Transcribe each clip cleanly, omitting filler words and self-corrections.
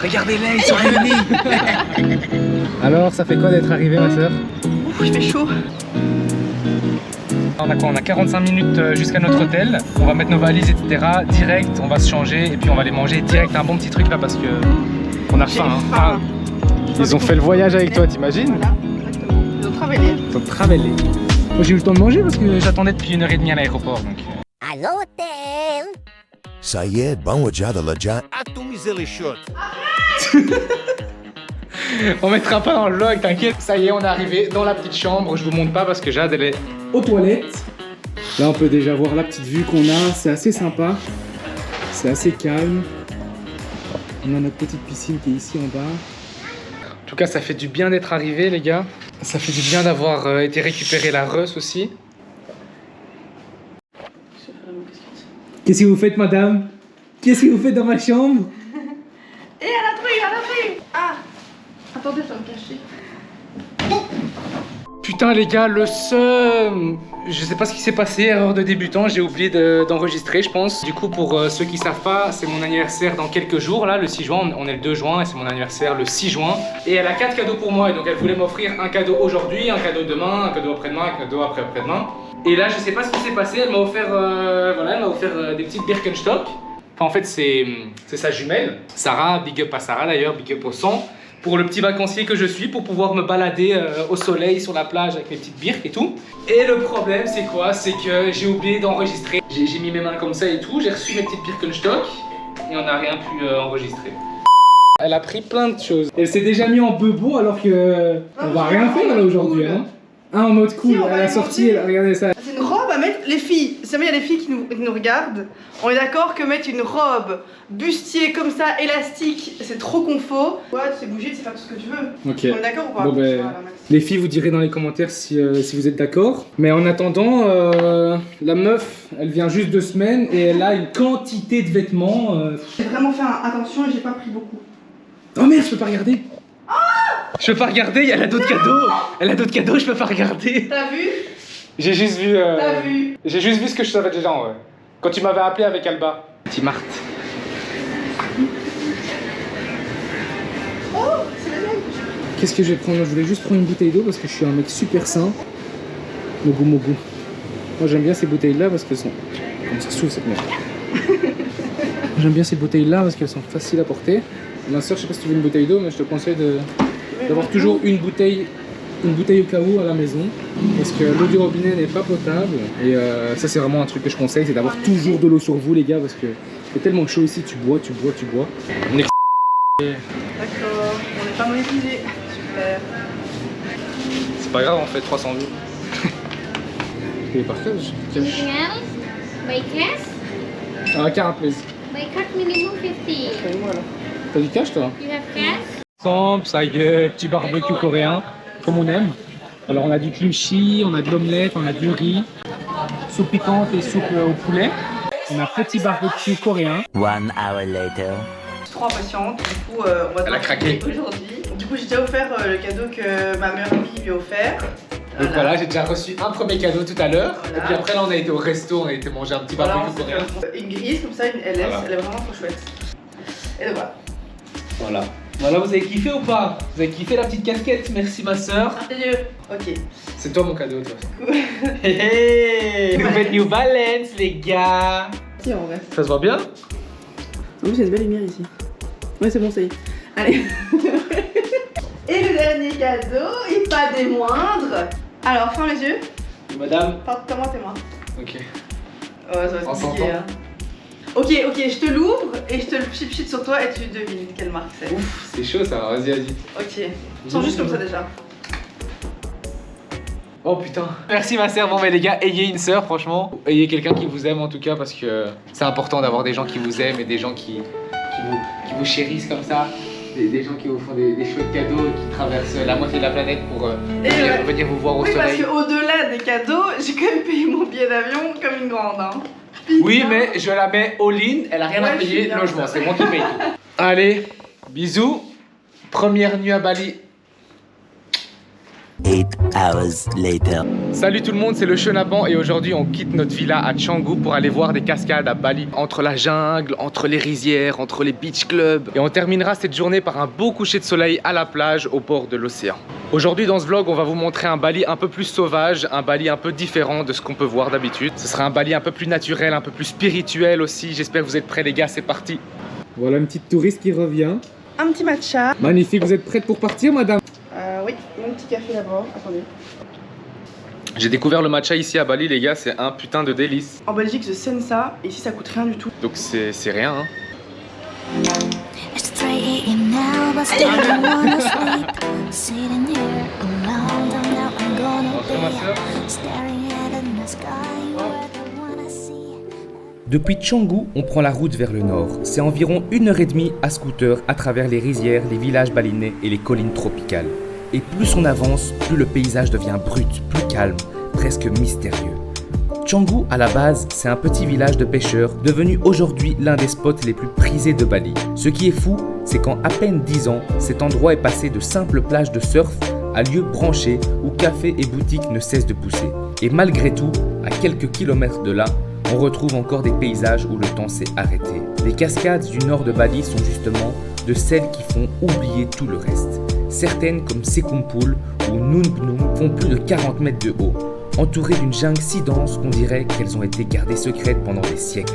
Regardez-les, ils sont réunis. Alors, ça fait quoi d'être arrivé, ma soeur? Ouf, il fait chaud. On a quoi? On a 45 minutes jusqu'à notre hôtel. On va mettre nos valises, etc. Direct, on va se changer et puis on va aller manger direct un bon petit truc là parce que on a faim. Hein. Ils ont fait le voyage avec toi, t'imagines? Voilà, exactement. Ils ont travaillé. Ils ont travaillé. Moi j'ai eu le temps de manger parce que j'attendais depuis 1h30 à l'aéroport. Donc... À l'hôtel. سيد بوجه هذا اللجان أتومي شوت. On mettra pas dans le vlog, t'inquiète. Ça y est, on est arrivé dans la petite chambre. Je vous montre pas parce que Jade elle est aux toilettes. Là on peut déjà voir la petite vue qu'on a. C'est assez sympa. C'est assez calme. On a notre petite piscine qui est ici en bas. En tout cas, ça fait du bien d'être arrivé, les gars. Ça fait du bien d'avoir été récupérer la Russ aussi. Qu'est-ce que vous faites, madame? Qu'est-ce que vous faites dans ma chambre? Et à la truie. Ah, attendez, je dois me cacher. Putain, les gars, le seum. Je sais pas ce qui s'est passé, erreur de débutant, j'ai oublié d'enregistrer, je pense. Du coup, pour ceux qui savent pas, c'est mon anniversaire dans quelques jours, là, le 6 juin. On est le 2 juin et c'est mon anniversaire le 6 juin. Et elle a 4 cadeaux pour moi, et donc elle voulait m'offrir un cadeau aujourd'hui, un cadeau demain, un cadeau après-demain, un cadeau après-après-demain. Et là, je sais pas ce qui s'est passé, elle m'a offert, voilà, elle m'a offert des petites Birkenstock. Enfin, en fait, c'est sa jumelle. Sarah, big up à Sarah d'ailleurs, big up au son. Pour le petit vacancier que je suis, pour pouvoir me balader au soleil, sur la plage avec mes petites birques et tout. Et le problème, c'est quoi? C'est que j'ai oublié d'enregistrer. J'ai mis mes mains comme ça et tout, j'ai reçu mes petites Birkenstock et on n'a rien pu enregistrer. Elle a pris plein de choses. Elle s'est déjà mis en bebo alors que on va rien faire là aujourd'hui. Hein. Ah, en mode cool, Si, elle a sorti, regardez ça. C'est une robe à mettre, les filles, si jamais il y a des filles qui nous regardent, on est d'accord que mettre une robe bustier comme ça, élastique, c'est trop confort. Ouais, tu sais bouger, tu sais faire tout ce que tu veux. Ok. On est d'accord ou pas? Bon, ben, Voilà, Max. les filles, vous direz dans les commentaires si vous êtes d'accord. Mais en attendant, la meuf, elle vient juste 2 semaines et elle a une quantité de vêtements. J'ai vraiment fait attention et j'ai pas pris beaucoup. Oh merde, je peux pas regarder. Je peux pas regarder, elle a d'autres cadeaux. Elle a d'autres cadeaux, je peux pas regarder. T'as vu? J'ai juste vu. T'as vu? J'ai juste vu ce que je savais déjà en vrai. Quand tu m'avais appelé avec Alba. Petit Marthe. Oh, c'est la mienne. Qu'est-ce que je vais prendre? Je voulais juste prendre une bouteille d'eau parce que je suis un mec super sain. Mogu mogu. Moi j'aime bien ces bouteilles là parce qu'elles sont. Comment ça s'ouvre cette merde? J'aime bien ces bouteilles là parce qu'elles sont faciles à porter. Ma soeur, je sais pas si tu veux une bouteille d'eau, mais je te conseille d'avoir toujours une bouteille au cas où à la maison. Parce que l'eau du robinet n'est pas potable. Et ça, c'est vraiment un truc que je conseille, c'est d'avoir toujours de l'eau sur vous, les gars, parce que c'est tellement chaud ici, tu bois. On est. D'accord, on n'est pas monétisé. Super. C'est pas grave, en fait, 300 vues. Et par cœur, je cache. Anything else? By cash? Ah, carte, please. By card minimum 50. Voilà. T'as du cash, toi? You have cash? Ensemble, ça y est, petit barbecue coréen, comme on aime. Alors on a du kimchi, on a de l'omelette, on a du riz, soupe piquante et soupe au poulet. On a petit barbecue coréen. 1 hour later. Je suis trop impatiente, du coup on va Elle a craqué. aujourd'hui. Du coup j'ai déjà offert le cadeau que ma meilleure amie lui a offert. Donc voilà, j'ai déjà reçu un premier cadeau tout à l'heure. Voilà. Et puis après là on a été au resto, on a été manger un petit Voilà, barbecue on s'est coréen. fait une grise comme ça, une LS, Voilà. elle est vraiment trop chouette. Et donc voilà. Voilà. Voilà, vous avez kiffé ou pas? Vous avez kiffé la petite casquette? Merci ma soeur. Adieu. Ok. C'est toi mon cadeau, toi. Hey, hey, nouvelle New Balance les gars. Si en vrai. Ça se voit bien? En plus il y a une belle lumière ici. Ouais c'est bon, ça y est. Allez. Et le dernier cadeau, et pas des moindres. Alors ferme les yeux, Madame. porte-moi tes mains. Ok. Ouais, ça va être On compliqué s'entend. hein. Ok, je te l'ouvre et je te le chip sur toi et tu devines quelle marque c'est. Ouf, c'est chaud ça, vas-y. Ok. Sens juste comme ça déjà. Oh putain. Merci ma sœur. Bon mais les gars, ayez une sœur franchement. Ayez quelqu'un qui vous aime en tout cas parce que c'est important d'avoir des gens qui vous aiment et des gens qui vous chérissent comme ça. Des gens qui vous font des chouettes cadeaux et qui traversent la moitié de la planète pour venir vous voir au Oui, parce soleil. qu'au-delà des cadeaux, j'ai quand même payé mon billet d'avion comme une grande. Hein. Oui Putain. mais je la mets all-in, elle a rien à Ouais, je suis payer, bien, logement, ça. c'est moi qui paye. Allez, bisous. Première nuit à Bali. 8 hours later. Salut tout le monde, c'est le Chenapan et aujourd'hui on quitte notre villa à Canggu pour aller voir des cascades à Bali. Entre la jungle, entre les rizières, entre les beach clubs. Et on terminera cette journée par un beau coucher de soleil à la plage au bord de l'océan. Aujourd'hui dans ce vlog on va vous montrer un Bali un peu plus sauvage, un Bali un peu différent de ce qu'on peut voir d'habitude. Ce sera un Bali un peu plus naturel, un peu plus spirituel aussi. J'espère que vous êtes prêts les gars, c'est parti. Voilà une petite touriste qui revient. Un petit matcha. Magnifique, vous êtes prête pour partir madame? Oui, mon petit café d'abord. Attendez. J'ai découvert le matcha ici à Bali les gars, c'est un putain de délice. En Belgique, je saigne ça et ici ça coûte rien du tout. Donc c'est rien hein. It's 3 a.m. now, but still I wanna sleep. Sitting here alone, don't know I'm gonna be. Staring at the sky, where the one I see. Depuis Canggu, on prend la route vers le nord. C'est environ 1h30 à scooter à travers les rizières, les villages balinais et les collines tropicales. Et plus on avance, plus le paysage devient brut, plus calme, presque mystérieux. Canggu, à la base, c'est un petit village de pêcheurs devenu aujourd'hui l'un des spots les plus prisés de Bali. Ce qui est fou, c'est qu'en à peine 10 ans, cet endroit est passé de simple plage de surf à lieu branché où cafés et boutiques ne cessent de pousser. Et malgré tout, à quelques kilomètres de là, on retrouve encore des paysages où le temps s'est arrêté. Les cascades du nord de Bali sont justement de celles qui font oublier tout le reste. Certaines, comme Sekumpul ou Nun Gnung, font plus de 40 mètres de haut, entourées d'une jungle si dense qu'on dirait qu'elles ont été gardées secrètes pendant des siècles.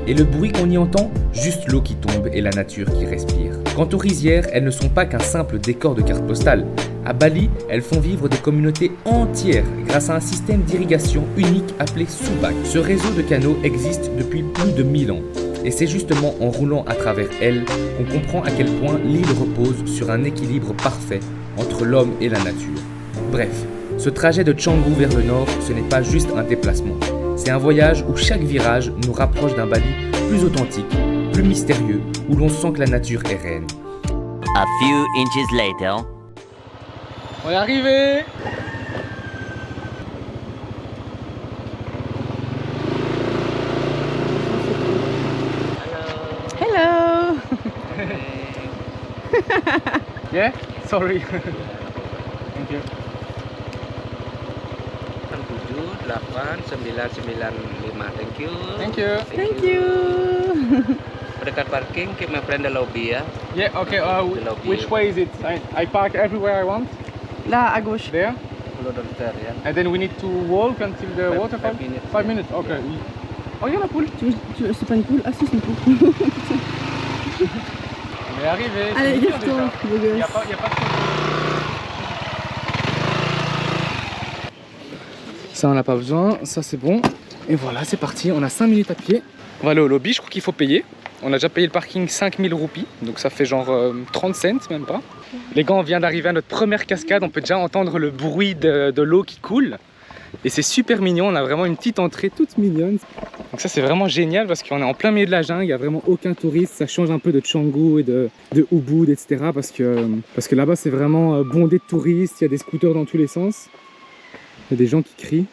Et le bruit qu'on y entend, juste l'eau qui tombe et la nature qui respire. Quant aux rizières, elles ne sont pas qu'un simple décor de carte postale. À Bali, elles font vivre des communautés entières grâce à un système d'irrigation unique appelé Subak. Ce réseau de canaux existe depuis plus de 1000 ans. Et c'est justement en roulant à travers elle qu'on comprend à quel point l'île repose sur un équilibre parfait entre l'homme et la nature. Bref, ce trajet de Canggu vers le nord, ce n'est pas juste un déplacement. C'est un voyage où chaque virage nous rapproche d'un Bali plus authentique, plus mystérieux, où l'on sent que la nature est reine. A few inches later. On est arrivé. Hello. Yeah? Sorry. Thank you. 78995. Thank you. Thank you. Thank you. Dekat parking, keep my friend the lobby ya. Yeah, okay. Which way is it? I park everywhere I want. Là, à gauche. There. Follow downstairs ya. And then we need to walk until the waterfall? 5 minutes. 5 minutes, ok. Oh, il y a la poule. C'est pas une poule? Ah si, c'est une poule. On est arrivé. Allez, c'est mignon gaffe-toi, déjà. beau gosse. Y a pas trop de... Ça, on n'a pas besoin. Ça, c'est bon. Et voilà, c'est parti. On a 5 minutes à pied. On va aller au lobby. Je crois qu'il faut payer. On a déjà payé le parking 5000 roupies. Donc ça fait genre 30 cents, même pas. Les gars, on vient d'arriver à notre première cascade. On peut déjà entendre le bruit de l'eau qui coule. Et c'est super mignon. On a vraiment une petite entrée toute mignonne. Donc ça, c'est vraiment génial parce qu'on est en plein milieu de la jungle. Il n'y a vraiment aucun touriste. Ça change un peu de Canggu et de Ubud, etc. Parce que là-bas, c'est vraiment bondé de touristes. Il y a des scooters dans tous les sens. Il y a des gens qui crient.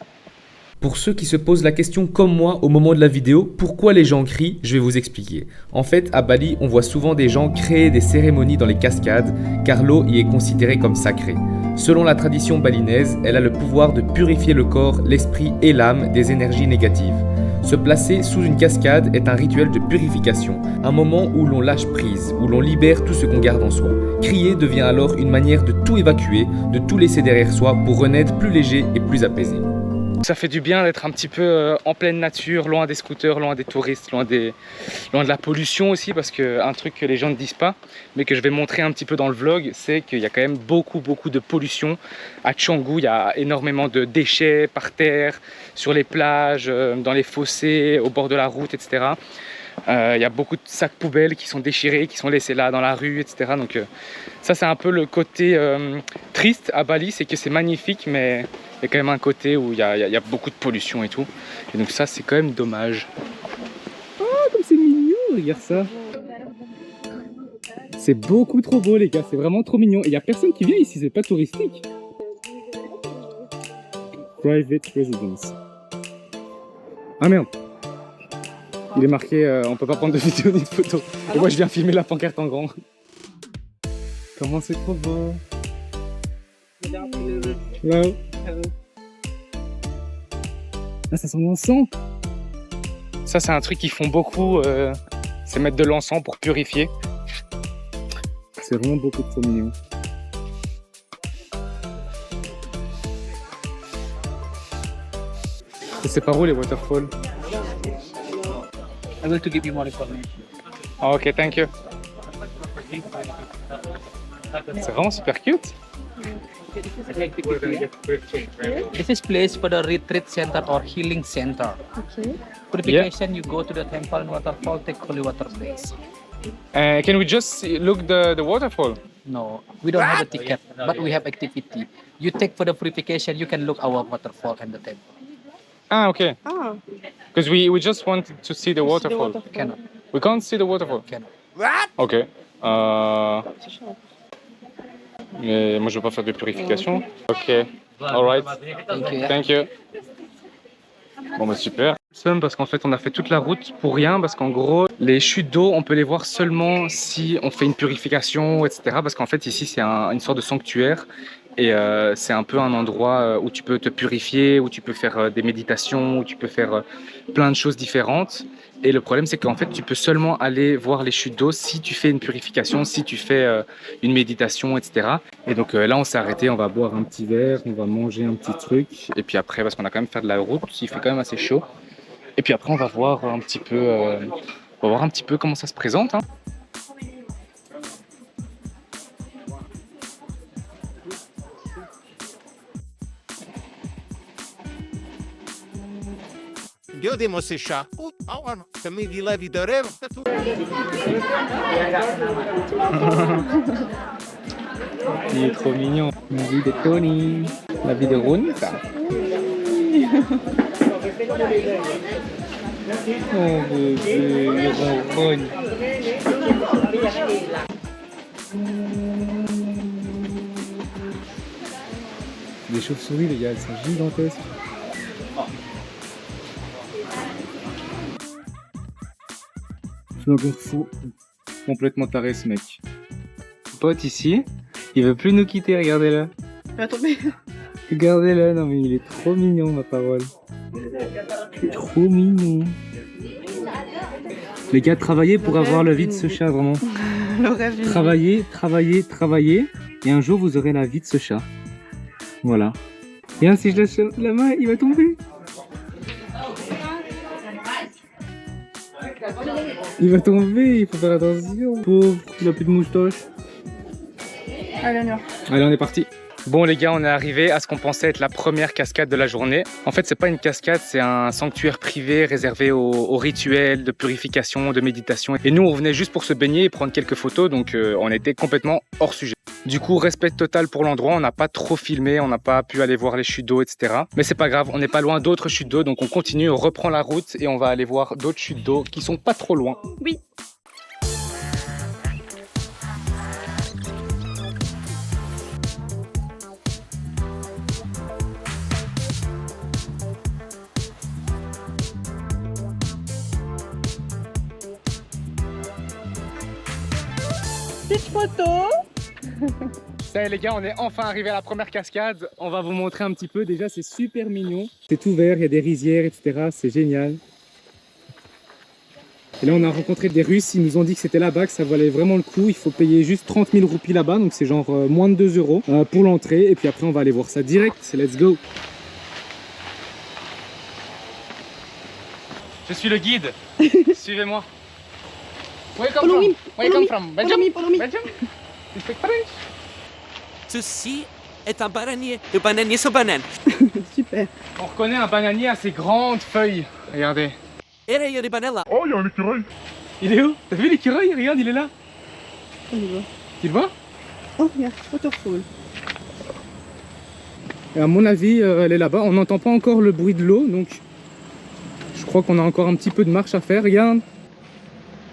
Pour ceux qui se posent la question comme moi au moment de la vidéo, pourquoi les gens crient, je vais vous expliquer. En fait, à Bali, on voit souvent des gens créer des cérémonies dans les cascades, car l'eau y est considérée comme sacrée. Selon la tradition balinaise, elle a le pouvoir de purifier le corps, l'esprit et l'âme des énergies négatives. Se placer sous une cascade est un rituel de purification, un moment où l'on lâche prise, où l'on libère tout ce qu'on garde en soi. Crier devient alors une manière de tout évacuer, de tout laisser derrière soi pour renaître plus léger et plus apaisé. Ça fait du bien d'être un petit peu en pleine nature, loin des scooters, loin des touristes, loin de la pollution aussi, parce qu'un truc que les gens ne disent pas, mais que je vais montrer un petit peu dans le vlog, c'est qu'il y a quand même beaucoup de pollution. À Canggu, il y a énormément de déchets par terre, sur les plages, dans les fossés, au bord de la route, etc. Il y a beaucoup de sacs poubelles qui sont déchirés, qui sont laissés là dans la rue, etc. Donc ça, c'est un peu le côté triste à Bali, c'est que c'est magnifique, mais il y a quand même un côté où il y a beaucoup de pollution et tout. Et donc ça, c'est quand même dommage. Oh, comme c'est mignon, regarde ça. C'est beaucoup trop beau, les gars, c'est vraiment trop mignon. Et il n'y a personne qui vient ici, c'est pas touristique. Private residence. Ah merde. Il est marqué, on peut pas prendre de vidéo ni de photo. Et moi je viens filmer la pancarte en grand. Comment c'est trop beau. Hello. Ah, ça sent l'encens. Ça, c'est un truc qu'ils font beaucoup, c'est mettre de l'encens pour purifier. C'est vraiment beaucoup trop mignon. Et c'est par où les waterfalls? I will to give you more information. Oh, ok, thank you. C'est vraiment super cute. This is place for the retreat center or healing center. Ok. Purification, you go to the temple and waterfall, take holy water place. Can we just look the waterfall? No, we don't have a ticket, but we have activity. You take for the purification, you can look our waterfall and the temple. Ah, ok. Ah, Because we just wanted to see the waterfall. Cannot, We can't see the waterfall. cannot. Ok. Mais moi je veux pas faire de purification. Ok. Alright. Thank you. Thank you. Bon bah super. Parce qu'en fait on a fait toute la route pour rien parce qu'en gros les chutes d'eau on peut les voir seulement si on fait une purification etc. Parce qu'en fait ici c'est une sorte de sanctuaire et c'est un peu un endroit où tu peux te purifier, où tu peux faire des méditations, où tu peux faire plein de choses différentes. Et le problème c'est qu'en fait tu peux seulement aller voir les chutes d'eau si tu fais une purification, si tu fais une méditation etc. Et donc là on s'est arrêté, on va boire un petit verre, on va manger un petit truc et puis après parce qu'on a quand même fait de la route, il fait quand même assez chaud. Et puis après on va voir un petit peu, comment ça se présente. Hein. Io devo se scià. Se mi di levi da revo. Il est trop mignon. La vie de Tony. La vie de Ron, ça. Oh bébé, il ronronne. Des chauves-souris les gars, elles sont gigantesques. Je me fou. Complètement taré ce mec. Pote ici, il veut plus nous quitter, regardez-le. il va tomber. Regardez-le, non mais il est trop mignon ma parole. Trop mignon. Les gars, travaillez pour avoir la vie de ce chat vraiment. Le rêve d'une vie. Travaillez, travaillez, travaillez. Et un jour vous aurez la vie de ce chat. Voilà. Regarde si je lâche la main, il va tomber. Il va tomber, il faut faire attention. Pauvre, il a plus de moustache. Allez, on y va. Allez, on est parti. Bon les gars, on est arrivé à ce qu'on pensait être la première cascade de la journée. En fait, c'est pas une cascade, c'est un sanctuaire privé réservé aux rituels de purification, de méditation. Et nous, on venait juste pour se baigner et prendre quelques photos, donc on était complètement hors sujet. Du coup, respect total pour l'endroit, on n'a pas trop filmé, on n'a pas pu aller voir les chutes d'eau, etc. Mais c'est pas grave, on n'est pas loin d'autres chutes d'eau, donc on continue, on reprend la route et on va aller voir d'autres chutes d'eau qui sont pas trop loin. Oui. Petite photo. Ça y est les gars, on est enfin arrivé à la première cascade. On va vous montrer un petit peu. Déjà, c'est super mignon. C'est tout vert, il y a des rizières, etc. C'est génial. Et là, on a rencontré des Russes. Ils nous ont dit que c'était là-bas, que ça valait vraiment le coup. Il faut payer juste 30 000 roupies là-bas. Donc, c'est genre moins de 2 euros pour l'entrée. Et puis après, on va aller voir ça direct. Let's go. Je suis le guide. Suivez-moi. Where you come from? Where you come from? Belgium? Follow me. Belgium? You speak French? Ceci est un bananier. Le bananier sans banane. Super. On reconnaît un bananier à ses grandes feuilles. Regardez. Era io di banella. Oh, il y a un écureuil. Il est où? T'as vu l'écureuil? Regarde, il est là. On y va. Tu le vois? Oh, regarde, waterfall. Et à mon avis, elle est là-bas. On n'entend pas encore le bruit de l'eau, donc je crois qu'on a encore un petit peu de marche à faire. Regarde.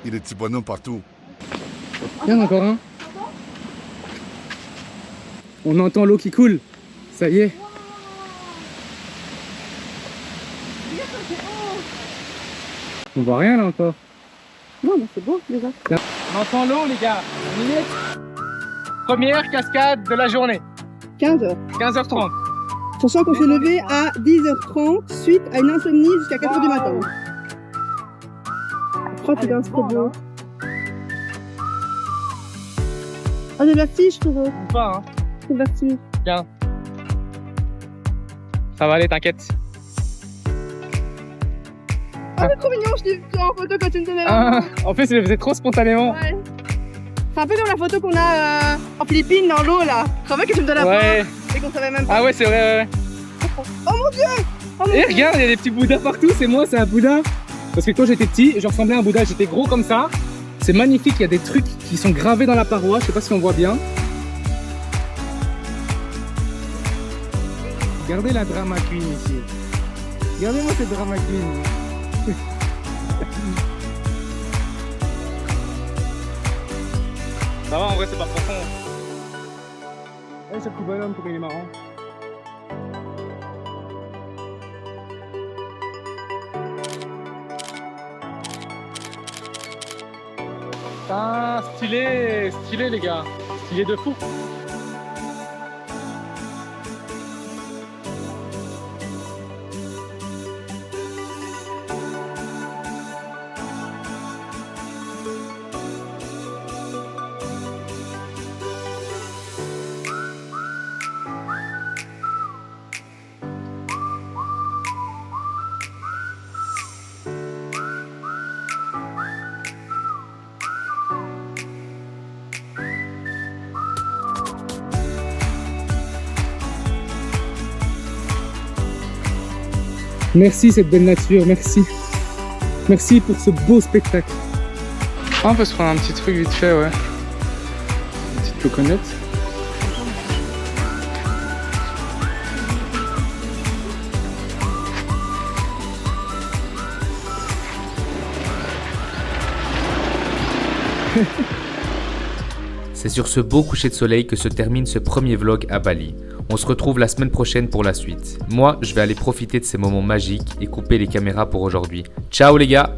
Il y a des petits bonhommes partout. Regarde encore un. On entend l'eau qui coule. Ça y est. On voit rien là encore. Non, mais c'est beau déjà. On entend l'eau les gars. Première cascade de la journée. 15h. 15h30. Sachant qu'on s'est levé à 10h30 suite à une insomnie jusqu'à 4h du matin. Je crois que c'est un trop beau. Ah, j'ai le vertige, frérot. Pas, hein. C'est le vertige. Bien. Ça va aller, t'inquiète. Ah, c'est trop mignon, je t'ai pris en photo quand tu me donnais la main. En fait, ça le faisait trop spontanément. Ouais. C'est un peu comme la photo qu'on a en Philippines dans l'eau là. Tu te rappelles que tu me donnes la main et qu'on savait même pas. Ah ouais, c'est vrai, ouais. Oh mon dieu! Oh mon Et Dieu. regarde, il y a des petits bouddhas partout, c'est moi, c'est un bouddha. Parce que quand j'étais petit, je ressemblais à un bouddha, j'étais gros comme ça. C'est magnifique, il y a des trucs qui sont gravés dans la paroi, je sais pas si on voit bien. Regardez la drama queen ici. Regardez-moi cette drama queen. Ça va, en vrai, c'est pas profond. Eh, ce petit bonhomme, pour il est marrant. Ah, stylé, stylé les gars, stylé de fou. Merci cette belle nature, merci. Merci pour ce beau spectacle. Ah, on peut se prendre un petit truc vite fait, ouais. Une petite coconut. C'est sur ce beau coucher de soleil que se termine ce premier vlog à Bali. On se retrouve la semaine prochaine pour la suite. Moi, je vais aller profiter de ces moments magiques et couper les caméras pour aujourd'hui. Ciao les gars!